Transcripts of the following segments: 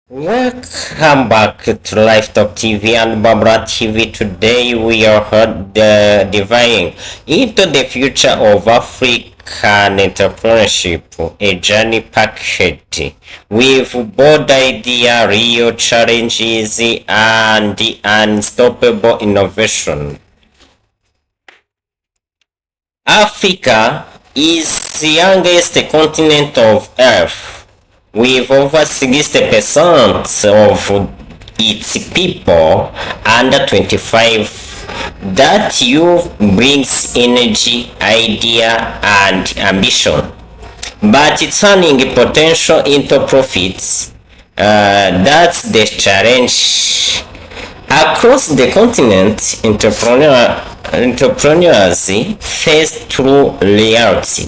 Welcome back to LifeTalk TV and Babra TV. Today we are diving into the future of African entrepreneurship, a journey packed with bold idea, real challenges, and unstoppable innovation. Africa is the youngest continent of Earth, with over 60% of its people under 25. That youth brings energy, idea, and ambition, but turning potential into profits, that's the challenge. Across the continent, entrepreneurs face true reality: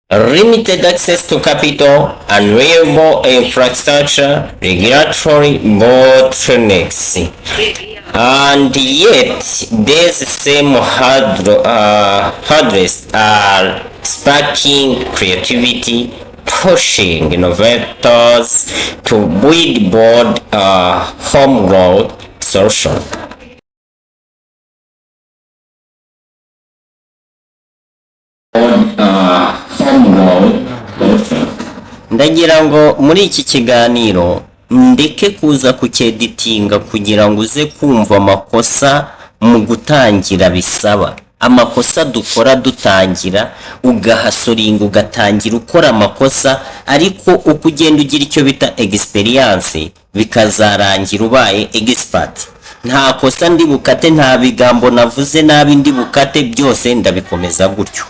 limited access to capital, unreliable infrastructure, regulatory bottlenecks, and yet these same hurdles are sparking creativity, pushing innovators to build bold homegrown solutions. Ndagira ngo muri iki kiganiro ndeke kuza kucyeditinga kugira ngo uze kumva amakosa mu gutangira bisaba. Amakosa dukora dutangira, ugahasoringa ugatangira ukora amakosa, ariko uko ugenda ugira icyo bita experience bikazarangira ubaye expert. Nta kosa ndi bukate, nta bigambo navuze nabi ndi bukate, byose ndabikomeza gutyo.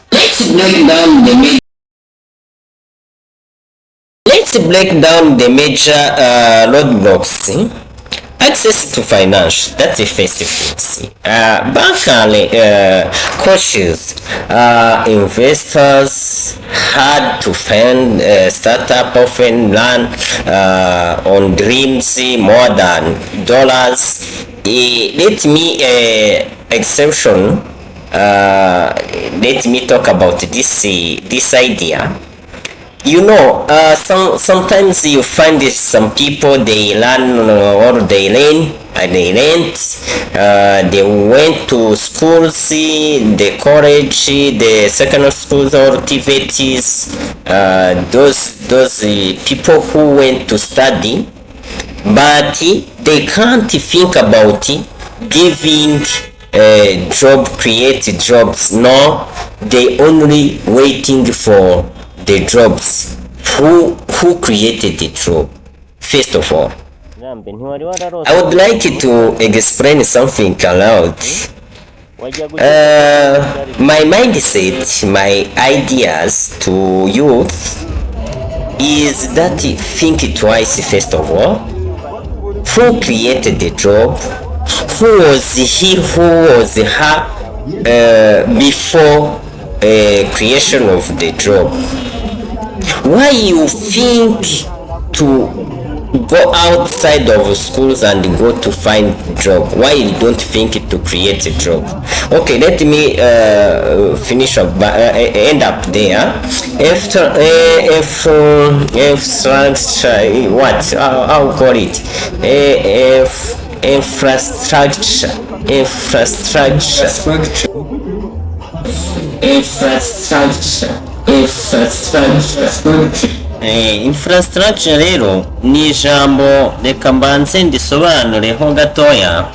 Let's break down the major roadblocks. Access to finance, that's the first thing. Bank coaches, investors hard to fund. Startup often run on dreams more than dollars. Let me exception. Let me talk about this idea. You know, sometimes you find that some people, they learn or they learn and they rent. They went to schools, the college, the secondary schools or TVTs. Those people who went to study, but they can't think about giving job, create jobs. No, they only waiting for the jobs. Who created the job? First of all, I would like to explain something aloud. My mindset, my ideas to youth is that think twice first of all. Who created the job? Who was he? Who was her before creation of the job? Why you think to go outside of schools and go to find job? Why you don't think to create a job? Okay, let me finish up, end up there. Infrastructure, what? I'll call it infrastructure. Infrastructure rero ni ijambo, reka mbanze ndisobanureho gatoya,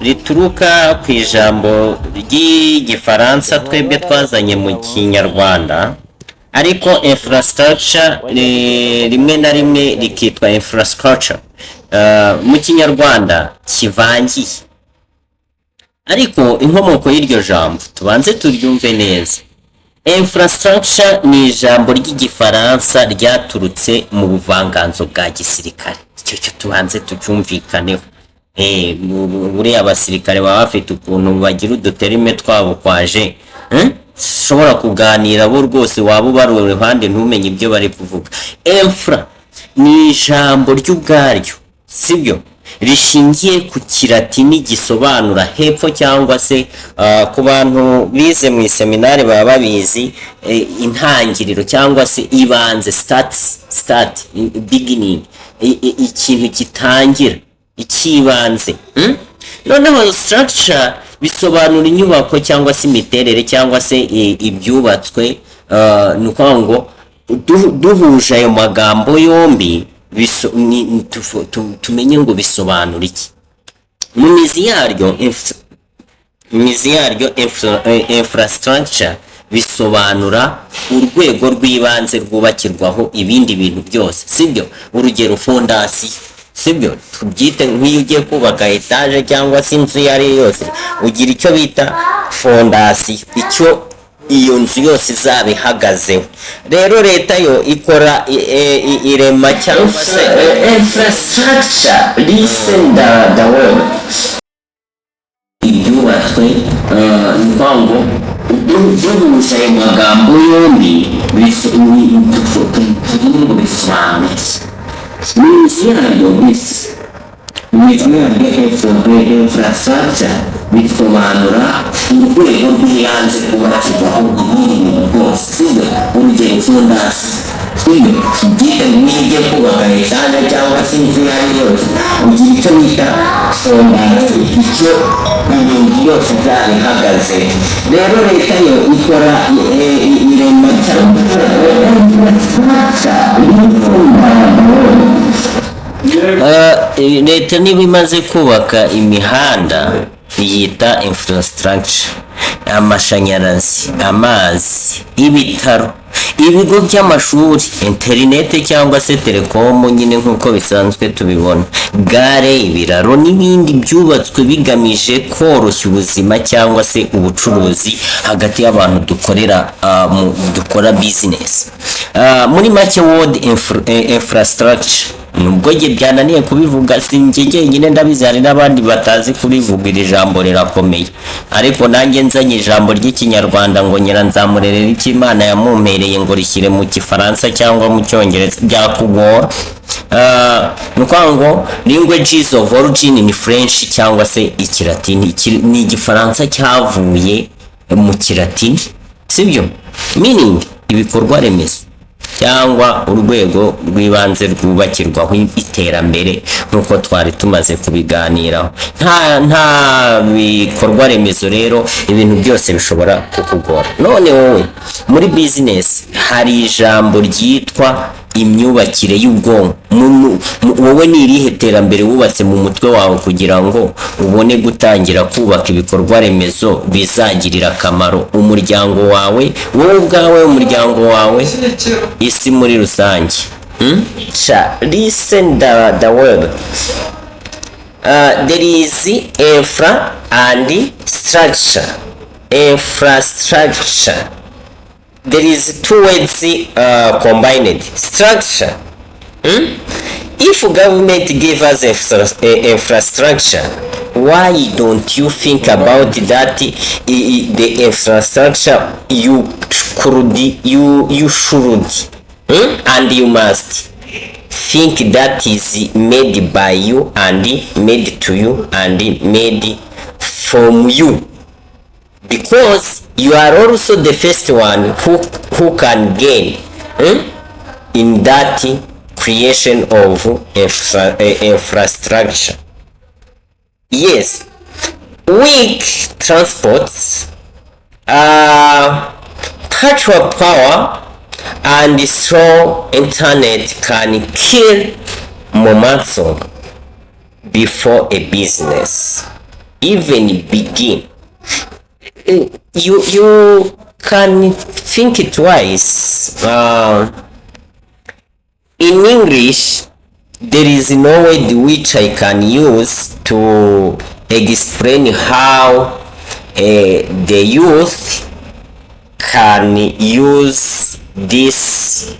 rituruka ku ijambo ry'igifaransa twebwe twazanye mu kinyarwanda, ariko infrastructure rimwe na rimwe rikitwa infrastructure mu kinyarwanda kivangiye. Ariko inkomoko y'iryo jambo tubanze turyumve neza. Infrastructure ni ijambo ry'igifaransa ryaturutse mu buvanganzo bwa gisirikare. Icyo tubanze tucyumvikaneho. Buriya abasirikare baba bafite ukuntu bagira uduterime twabo kwaje, ushobora kuganira bo rwose waba ubari iruhande ntumenye ibyo bari kuvuga. Infra ni ijambo ry'ubwaryo, sibyo? rishingiye ku kilatini gisobanura hepfo cyangwa se ku bantu bize mu seminari baba babizi intangiriro cyangwa se ibanze start beginning, ikintu gitangira ikibanze. Noneho structure bisobanura inyubako cyangwa se imiterere cyangwa se ibyubatswe. Ni ukuvuga ngo duhuje ayo magambo yombi tumenye ngo bisobanura iki. Mu mizi yaryo infrastructure bisobanura urwego rw'ibanze rwubakirwaho ibindi bintu byose, sibyo? Urugero fondasiyo, sibyo? Tubyite nk'iyo ugiye kubaka etaje cyangwa se inzu yari yose ugira icyo bita fondasiyo, icyo iyo nzu yose izaba ihagazeho. Rero leta yo ikora irema cyangwa se infrastructure, listen the word, ibyubatswe. Ni ngo duhuje ayo magambo yombi bisobanutse. Imizi yaryo infrastructure bisobanura urwego rw'ibanze rwubakirwaho ibintu byose, urugero fondasiyo, tubyite nk'ibyo kubaka etaje cyangwa se inzu yari yose ugira icyo bita fondasiyo, icyo ibintu byose byari bihagaze. Rero leta yo ikora irema cyangwa leta niba imaze kubaka imihanda yita infrastructure, amashanyarazi, amazi, ibitaro, ibigo by'amashuri, interinete cyangwa se telekomu nyine nk'uko bisanzwe tubibona, gare, ibiraro n'ibindi byubatswe bigamije koroshya ubuzima cyangwa se ubucuruzi hagati y'abantu dukora business. Muri make word infrastructure, nubwo nge byananiye kubivuga sinjye nyine ndabizi hari n'abandi batazi kubivuga, iri jambo rirakomeye, ariko nanjye nzanye ijambo ry'ikinyarwanda ngo nyiranzamurerera icyo Imana yamumpereye ngo rishyire mu Gifaransa cyangwa mu Cyongereza byakugora. Nuko ngo languages of origin ni French cyangwa se ikilatini, ni Igifaransa cyavuye mu kilatini, sibyo? Meaning ibikorwa remezo cyangwa urwego rw'ibanze rwubakirwaho iterambere nk'uko twari tumaze kubiganiraho. Nta bikorwa remezo rero ibintu byose bishobora kukugora. None wowe muri business hari ijambo ryitwa imyubakire y'ubwonko. Wowe ni irihe terambere wubatse mu mutwe wawe kugira ngo ubone gutangira kubaka ibikorwa remezo bizagirira akamaro umuryango wawe, wowe ubwawe, umuryango wawe, isi muri rusange? Listen the word. There is infra and structure. Infrastructure. There is two words combined. Structure. If government gave us infrastructure, why don't you think about that? The infrastructure you should and you must think that is made by you and made to you and made from you, because you are also the first one who can gain in that creation of infrastructure. Yes, weak transports, petrol power and strong internet can kill momentum before a business even begin. You can think twice. In English, there is no word which I can use to explain how the youth can use this.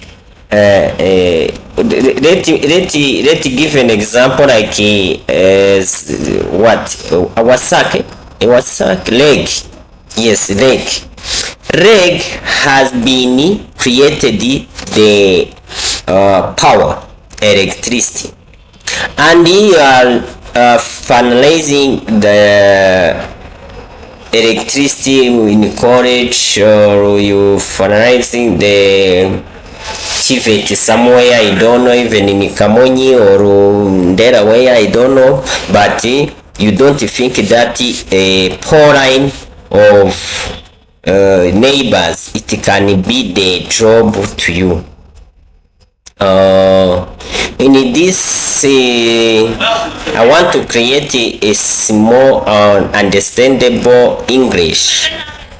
Let's give an example like leg. Yes, leg. Leg has been created the power, electricity, and you are finalizing the electricity in college, or you finalizing the TVET somewhere, I don't know, even in Kamonyi or Delaware, I don't know, but you don't think that a poor line of neighbors, it can be the job to you. In this, I want to create a small understandable English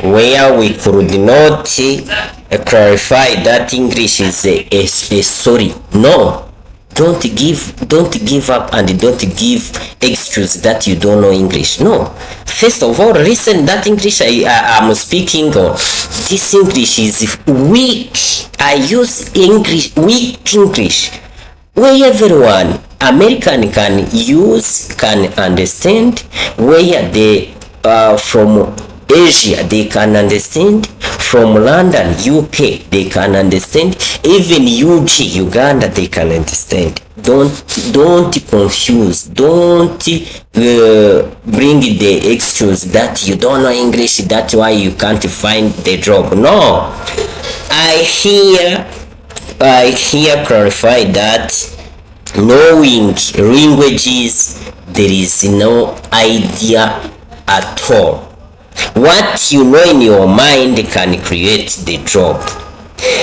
where we could not clarify that English is a story. No, don't give up and don't give excuse that you don't know English. No, first of all, listen that English I am speaking on. This English is weak. I use weak English where everyone American can use, can understand, where they from Asia they can understand, from London, UK they can understand, even UG, Uganda they can understand. Don't confuse, don't bring the excuse that you don't know English, that's why you can't find the job. No, I hear clarify that knowing languages, there is no idea at all. What you know in your mind can create the job.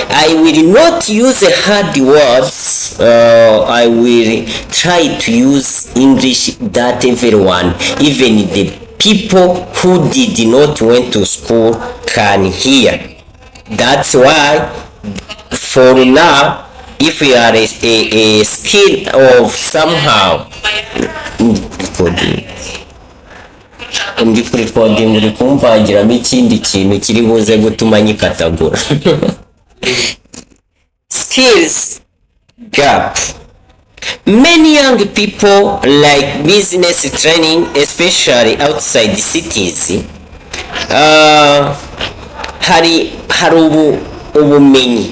I will not use hard words. I will try to use English that everyone, even the people who did not went to school, can hear. That's why for now, if you are a skill of somehow ndi recording uri kumvagiramo ikindi kintu kiri buze gutuma nyikatagura. Skills gap. Many young people like business training, especially outside the cities. Hari ubumenyi,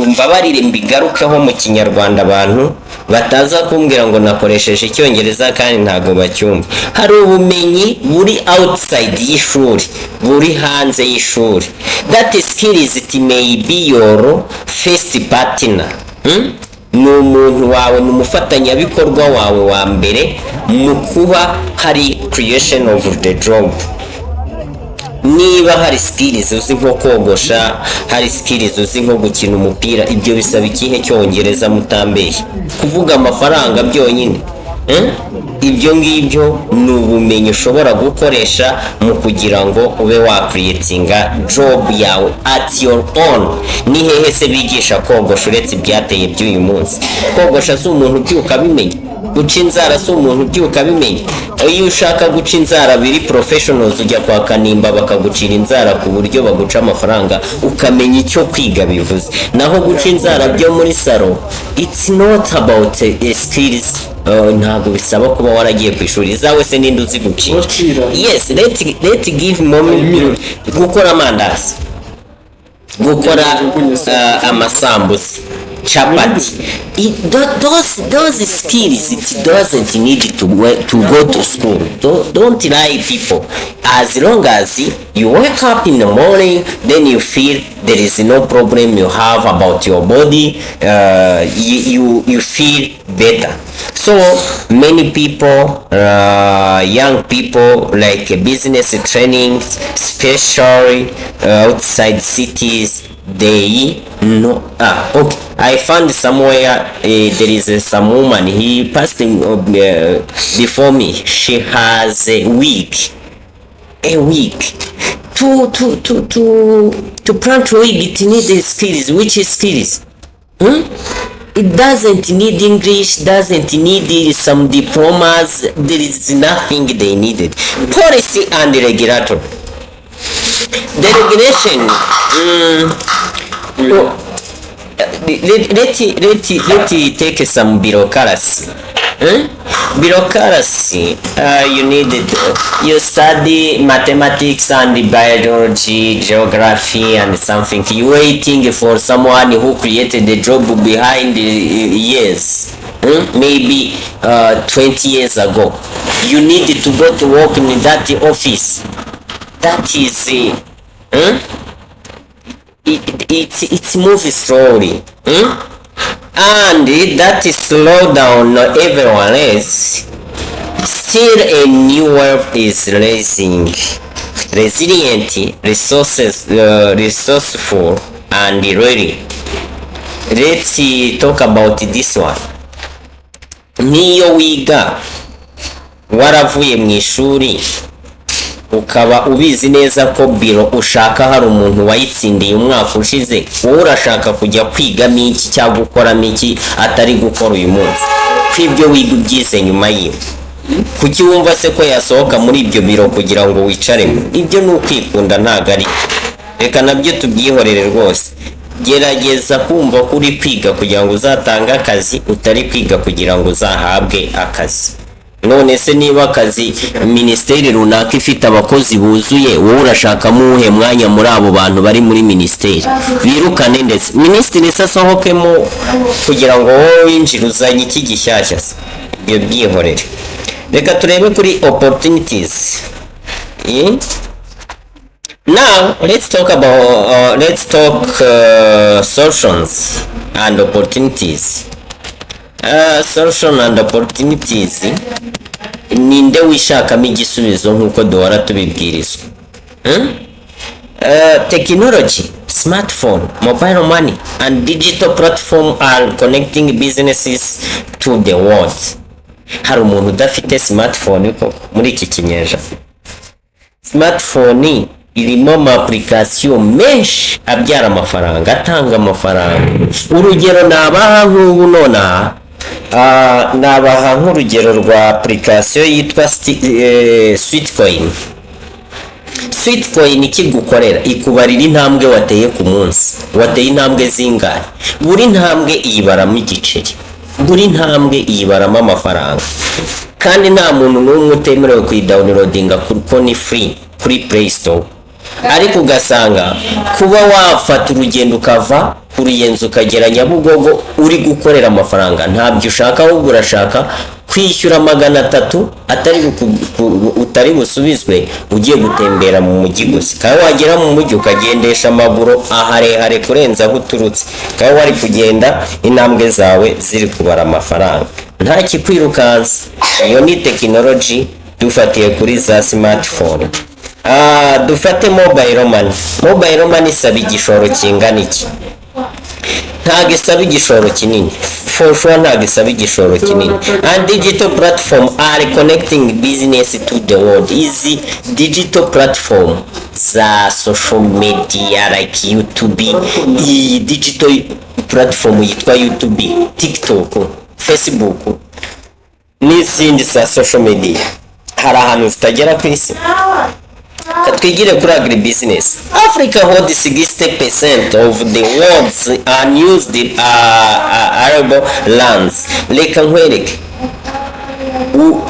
mbabarire mbigarukeho mu kinyarwanda abantu bataza kumbwira ngo nakoresheje icyongereza kandi ntago bacyumva. Hari ubumenyi buri outside y'ishuri, buri hanze y'ishuri. That skill is, it may be your first partner. Ni umuntu wawe, ni umufatanyabikorwa wawe wa mbere mu kuba hari creation of the job. Niba hari skills uzi nko kogosha, hari skills uzi nko gukina umupira, ibyo bisaba ikihe cyongereza mutambeye kuvuga amafaranga byonyine. Ibyo ngibyo ni ubumenyi ushobora gukoresha mu kugira ngo ube wa creatinga job yawe at your own. Ni hehe se bigisha kogosha uretse ibyateye by'uyu munsi? Kogosha si umuntu byuka bimenya, guca inzara si umuntu byuka bimenya. Iyo ushaka guca inzara biri professionals ujya kwa Kanimba bakagucira inzara ku buryo baguca amafaranga ukamenya icyo kwiga bivuze. Naho guca inzara byo muri salo, it's not about skills. Ntago bisaba kuba waragiye ku ishuri zawe se ninde uzi gucira. Yes, let give moment gukora amandazi, gukora amasambusa, chapati. Those skills, it doesn't need to go to school. Don't lie people. As long as you wake up in the morning, then you feel there is no problem you have about your body, you feel better. So many people, young people, like business training, especially outside cities, they know. Okay, I found somewhere there is some woman, he passed before me. She has a week to plant wig. It needs skills. Which skills? It doesn't need English, doesn't need some diplomas. There is nothing they needed. Policy and regulator. The regulation. Let's take some bureaucracy. Bureaucracy, you study mathematics and biology, geography and something. You waiting for someone who created the job behind years, maybe 20 years ago. You need to go to work in that office. That is it moves slowly. And that is slow down everyone else. Still a new world is rising, resilient, resourceful and ready. Let's talk about this one. Niyo wiga waravuye mu ishuri ukaba ubizi neza ko biro ushaka hari umuntu wayitsindiye umwaka ushize, wowe urashaka kujya kwiga miki cyangwa gukora miki atari gukora uyu munsi, kwibyo wiga ubyize nyuma yiwe. Kuki wumva se ko yasohoka muri ibyo biro kugira ngo wicaremo? Ibyo ni ukwikunda ntago ari. Reka nabyo tubyihorere rwose. Gerageza kumva ko uri kwiga kugira ngo uzatanga akazi, utari kwiga kugira ngo uzahabwe akazi. None se niba akazi ministeri runaka ifite abakozi buzuye, wowe urashakamo uhe mwanya muri abo bantu bari muri ministeri? Birukane ndetse ministeri isasohokemo kugira ngo wowe winjire uzanye iki gishyashya. Ibyo byihorere. Reka turebe kuri opportunities. Now let's talk solutions and opportunities. Solution and opportunities, ninde wishakamo igisubizo nkuko duhora tubibwirizwa? Technology, smartphone, mobile money and digital platform are connecting businesses to the world. Hari umuntu udafite smartphone ko muri iki kinyejana? Smartphone irimo application menshi abyara amafaranga, atanga amafaranga. Urugero nabaha nk'ubu nona nabaha nk'urugero rwa application yitwa Sweetcoin. Sweetcoin ikigukorera ikubarira intambwe wateye ku munsi, wateye intambwe zingahe, buri ntambwe iyibaramo igiceri, buri ntambwe iyibaramo amafaranga, kandi nta muntu n'umwe utemerewe kuyidownloadinga kuko ni free kuri Play Store. Ariko ugasanga kuba wafata urugendo ukava Uruyenzi ukagera Nyabugogo uri gukorera amafaranga ntabyo ushaka, ahubwo urashaka kwishyura 300 utari busubizwe ugiye gutembera mu mujyi gusa. Kandi wagera mu mujyi ukagendesha amaguru aharehare kurenza aho uturutse, kandi wari kugenda intambwe zawe ziri kubara amafaranga nta kikwirukanza. Iyo ni technology dufatiye kuri za smartphone. Dufate mobile money. Mobile money isaba igishoro kingana iki? Ntago isaba igishoro kinini, for sure ntago isaba igishoro kinini. And digital platform are connecting business to the world. Easy digital platform za social media like YouTube, digital platform yitwa YouTube, TikTok, Facebook n'izindi za social media. Hari ahantu zitagera ku isi. Katwigire kuri agribusiness. Africa holds 60% of the world's unused arable lands. Reka nkwereke,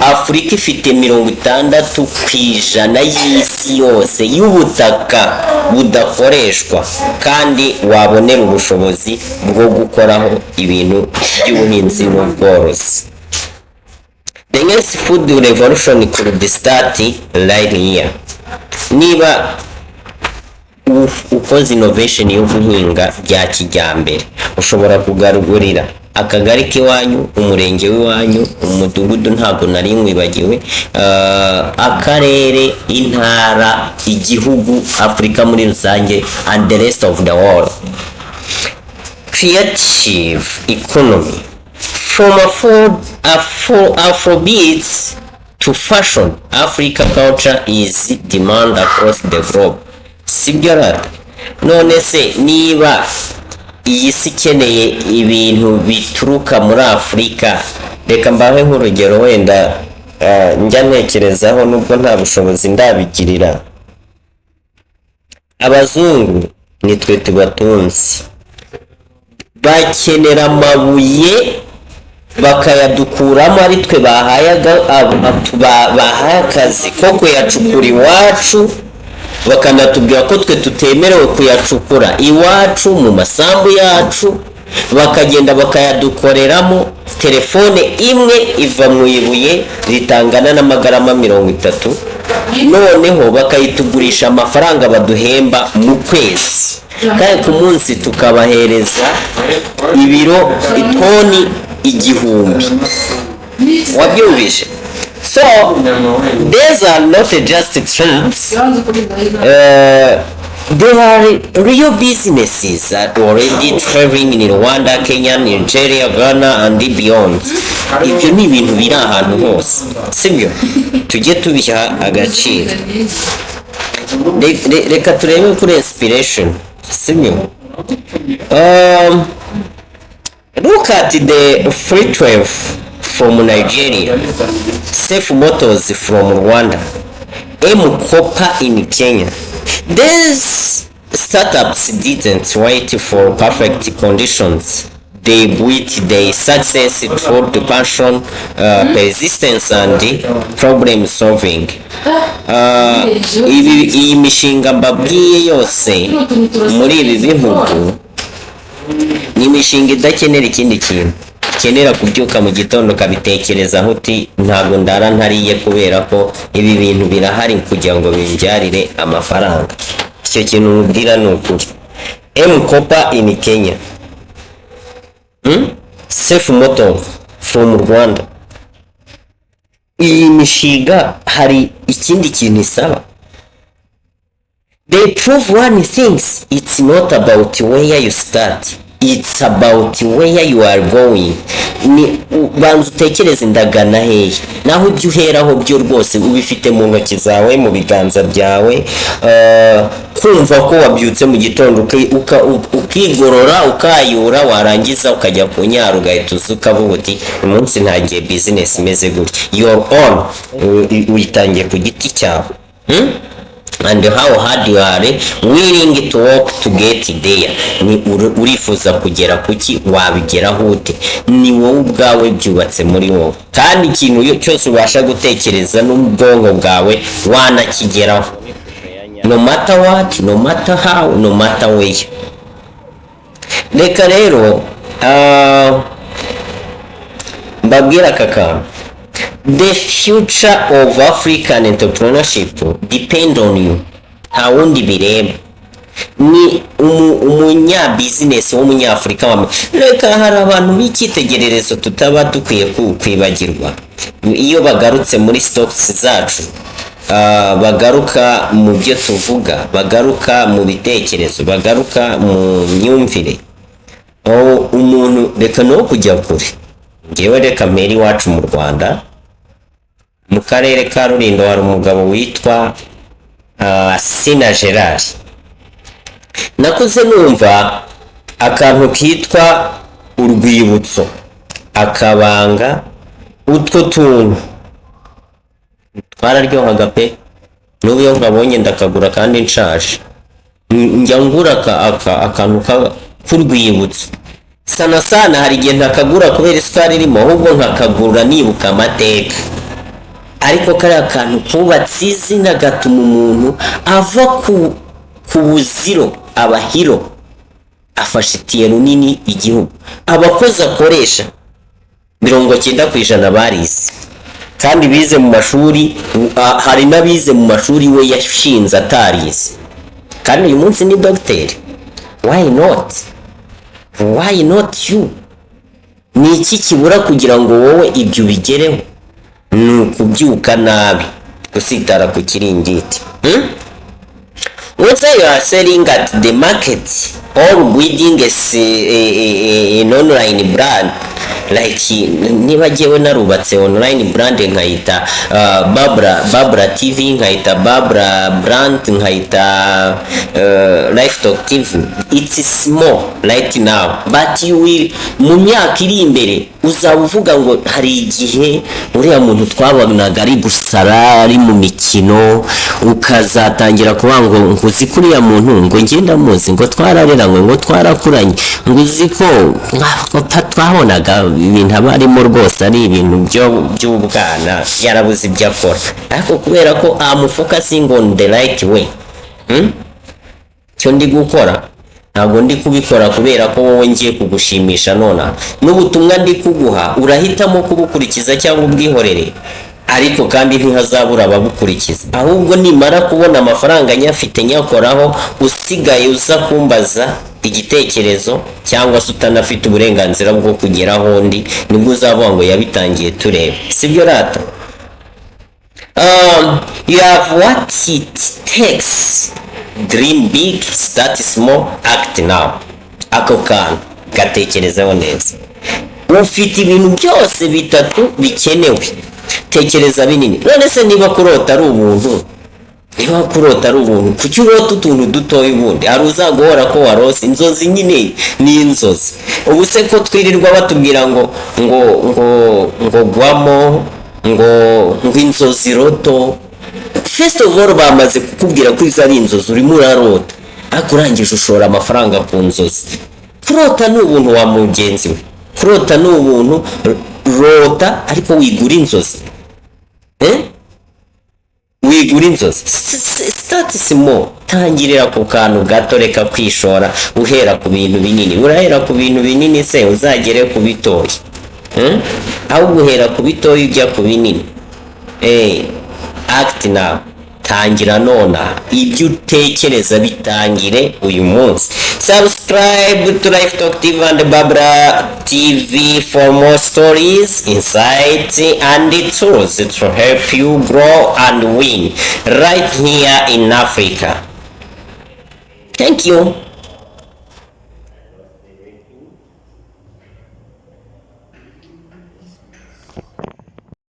Afrika ifite 60% y'isi yose y'ubutaka budakoreshwa kandi wabonera ubushobozi bwo gukoraho ibintu by'ubuhinzi n'ubworozi. The next food revolution could start right here. Niba ukoze innovation yo guhinga bya kijyambere, ushobora kugarurira akagari k'iwanyu, umurenge w'iwanyu, umudugudu ntago nari nkwibagiwe, akarere, intara, igihugu, Afrika muri rusange and the rest of the world. Creative economy from Afrobeats to fashion, Africa culture is demand across the globe. Sibyo rata? None se niba iyi si ikeneye ibintu bituruka muri Afrika, reka mbahe nk'urugero wenda njya ntekerezaho nubwo nta bushobozi ndabigirira. Abazungu nitwe tubatunzi, bakenera amabuye bakayadukuramo ari twe bahaye akazi ko kuyacukura iwacu, bakanatubwira ko twe tutemerewe kuyacukura iwacu mu masambu yacu, bakagenda bakayadukoreramo. Telefone imwe iva mu ibuye ritangana n'amagarama 30, noneho bakayitugurisha amafaranga baduhemba mu kwezi, kandi ku munsi tukabahereza ibiro itoni 1000. Wabyumvishe? So these are not just trends, there are real businesses that are already thriving in Rwanda, Kenya, Nigeria, Ghana and beyond. Ibyo ni ibintu biri ahantu hose, sibyo? Tujye tubiha agaciro. Reka turebe kuri inspiration, sibyo? Look at the Flutterwave from Nigeria, SafeMotos from Rwanda, M-KOPA in Kenya. These startups didn't wait for perfect conditions. They built their success through the passion, persistence and problem solving. Iyi mishinga mbabwiye yose muri ibi bihugu ni imishinga idakenera ikindi kintu, ikenera kubyuka mu gitondo kabitekerezaho uti ntabwo ndara ntariye kubera ko ibi bintu birahari kugira ngo binjyarire amafaranga. Icyo kintu mubwira ni ukuri. M-KOPA in Kenya, SafeMotos from Rwanda. Iyi mishinga hari ikindi kintu isaba. They prove one thing, it's not about where you start, it's about where you are going. Ni bantu utekereza ndagana hehe, naho ibyo uheraho byo rwose ubifite mu ntoki zawe, mu biganza byawe. Kumva ko wabyutse mu gitondo ukigorora ukayura, warangiza ukajya ku nyaro ugahita ukavuga uti umunsi ntagiye business imeze gutya. Your own uyitangiye ku giti cyawe. And how hard you are willing to work to get there. Ni urifuza kugera kuki, wabigeraho ute? Ni wowe ubwawe byubatse muri wowe, kandi ikintu cyose ubasha gutekereza n'ubwonko bwawe wanakigeraho. No matter what, no matter how, no matter where. Reka rero mbabwira kakana, the future of African entrepreneurship depend on you. Nta wundi bireba, ni umunya business w'umunyafrika. Reka hari abantu b'icyitegererezo tutaba dukwiye kwibagirwa iyo bagarutse muri stocks zacu. Bagaruka mu byo tuvuga, bagaruka mu bitekerezo, bagaruka mu myumvire. Umuntu reka no kujya kure. Ngewe reka meri wacu mu Rwanda, mu karere ka Rulindo, hari umugabo witwa Sina Gerard. Nakuze numva akantu kitwa urwibutso, akabanga, utwo tuntu twararyohaga pe. N'ubu iyo nkabonye ndakagura kandi nshaje, njya ngura akantu k'urwibutso. Sana hari igihe ntakagura kubera isukari irimo, ahubwo nkakagura nibuka amateka. Ariko kari akantu kubatse izina gatuma umuntu ava ku buziro abahiro, afashe itiye runini igihugu. Abakozi akoresha 90% barize kandi bize mu mashuri. Hari n'abize mu mashuri we yashinze atarize, kandi uyu munsi ni doctor. Why not you? Ni iki kibura kugira ngo wowe ibyo bigereho? Nukubyuka nabi, usitara ku kiringiti. Whether you are selling at the market or building an online brand, like niba jewe narubatse online brand nkayita Babra TV, nkayita Babra brand, nkayita LifeTalk TV. It's small right now, but you will, mu myaka iri imbere uzavuga ngo hari igihe uriya muntu twabonaga ari gusara, ari mu mikino, ukazatangira kuvuga ngo uzi kuri ya muntu ngo ngenda muzi, ngo twararera, ngo twarakuranye, ngo uzi ko twabonaga ibintu aba arimo rwose ari ibintu by'ubwana, yarabuze ibyo akora, ariko kubera ko focusing on the right way. Cyo ndi gukora ntabwo ndi kubikora kubera ko wowe ngiye kugushimisha, nona n'ubutumwa ndi kuguha urahitamo kubukurikiza cyangwa ubwihorere, ariko kandi ntihazabura ababukurikiza. Ahubwo nimara kubona amafaranga nyafite nyakoraho, usigaye uza kumbaza igitekerezo cyangwa se utanafite uburenganzira bwo kugeraho ndi, nibwo uzavuga ngo yabitangiye turebe, sibyo rata? You have what it takes. Dream big, start small, act now. Ako kantu gatekerezeho neza. Ufite ibintu byose bitatu bikenewe, tekereza binini. None se niba kurota ari ubuntu, kuki urota utuntu dutoya ubundi? Hari uzaguhora ko warose inzozi, nyine ni inzozi. Ubu se ko twirirwa batubwira ngo gwamo, ngo inzozi roto. First of all, bamaze kukubwira ko izo ari inzozi, urimo urarota, ariko urangije ushora amafaranga ku nzozi. Kurota ni ubuntu wa mugenzi we, kurota ni ubuntu. Rota ariko wigura inzozi, wigura inzozi. Start small, tangirira ku kantu gato, reka kwishora uhera ku bintu binini. Urahera ku bintu binini se uzagere ku bitoya? Ahubwo uhera ku bitoya ujya ku binini. Act now, tangira nona, ibyo utekereza bitangire uyu munsi. Subscribe to LifeTalk TV and Babra TV for more stories, insights and tools to help you grow and win right here in Africa. Thank you.